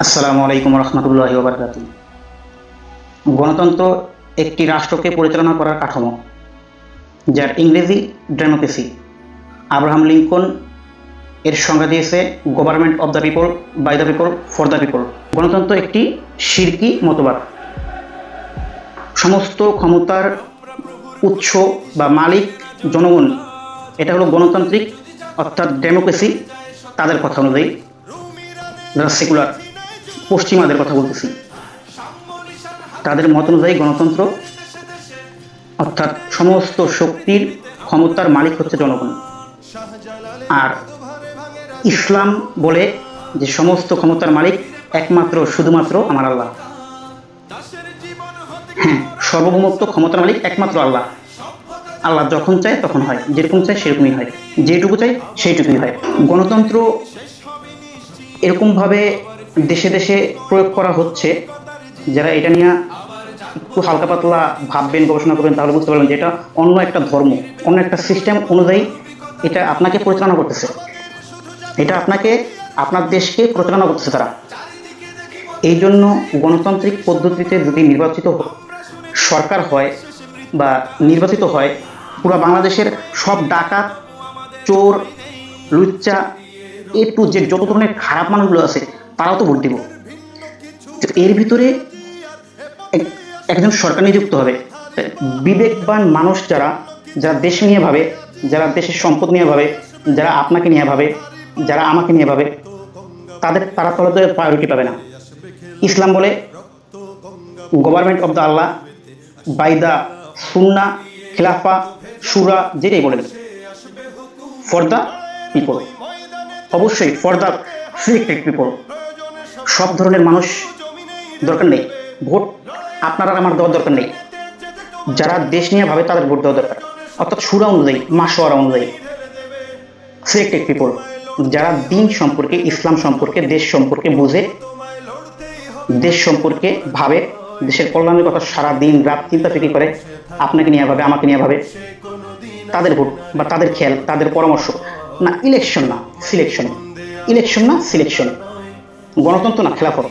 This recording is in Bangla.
আসসালামু আলাইকুম রহমতুল্লাহি ওয়া বারাকাতুহু। গণতন্ত্র একটি রাষ্ট্রকে পরিচালনা করার কাঠামো, যার ইংরেজি ডেমোক্রেসি। আব্রাহাম লিঙ্কন এর সংজ্ঞা দিয়েছে government of the people, by the people, for the people. গণতন্ত্র একটি শিরকি মতবাদ। সমস্ত ক্ষমতার উৎস বা মালিক জনগণ, এটা হলো গণতান্ত্রিক অর্থাৎ ডেমোক্রেসি। তাদের কথা অনুযায়ী, যারা সেকুলার পশ্চিমাদের কথা বলতেছি, তাদের মত অনুযায়ী গণতন্ত্র অর্থাৎ সমস্ত শক্তির ক্ষমতার মালিক হচ্ছে জনগণ। আর ইসলাম বলে যে সমস্ত ক্ষমতার মালিক একমাত্র শুধুমাত্র আমার আল্লাহ। হ্যাঁ, সর্বভৌমত্ব ক্ষমতার মালিক একমাত্র আল্লাহ। আল্লাহ যখন চায় তখন হয়, যেরকম চায় সেরকমই হয়, যেটুকু চাই সেইটুকুই হয়। গণতন্ত্র এরকমভাবে দেশে দেশে প্রয়োগ করা হচ্ছে, যারা এটা নিয়ে একটু হালকা পাতলা ভাববেন, গবেষণা করবেন, তাহলে বুঝতে পারবেন যে এটা অন্য একটা ধর্ম, অন্য একটা সিস্টেম অনুযায়ী এটা আপনাকে পরিচালনা করতেছে। এটা আপনাকে, আপনার দেশকে পরিচালনা করতেছে তারা। এই জন্য গণতান্ত্রিক পদ্ধতিতে যদি নির্বাচিত সরকার হয় বা নির্বাচিত হয়, পুরো বাংলাদেশের সব ডাকাত, চোর, লুচ্চা, এ টু জেড যত ধরনের খারাপ মানুষগুলো আছে তারাও তো ভোট দিব। এর ভিতরে একজন সরকার নিযুক্ত হবে। বিবেকবান মানুষ যারা, যারা দেশ নিয়ে ভাবে, যারা দেশের সম্পদ নিয়ে ভাবে, যারা আপনাকে নিয়ে ভাবে, যারা আমাকে নিয়ে ভাবে, তারা তো প্রায়োরিটি পাবে না। ইসলাম বলে গভর্নমেন্ট অব দ্য আল্লাহ, বাই দ্য সুন্না, খিলাফা, সুরা, যেটাই বলেন, ফর দ্য পিপল। অবশ্যই ফর দ্য সিলেক্টেড পিপল। সব ধরনের মানুষ দরকার নেই, ভোট আপনার আর আমার দেওয়ার দরকার নেই। যারা দেশ নিয়ে ভাবে তাদের ভোট দেওয়া দরকার, অর্থাৎ সুরা অনুযায়ী, মাসোয়ারা অনুযায়ী, সিলেক্টেড পিপল। যারা দিন সম্পর্কে, ইসলাম সম্পর্কে, দেশ সম্পর্কে বুঝে, দেশ সম্পর্কে ভাবে, দেশের কল্যাণের কথা সারা দিন রাত চিন্তা ফিকির করে, আপনাকে নিয়ে ভাবে, আমাকে নিয়ে ভাবে, তাদের ভোট বা তাদের খেয়াল, তাদের পরামর্শ। না ইলেকশন, না সিলেকশন, ইলেকশন না সিলেকশন, গণতন্ত্র না খেলাফত।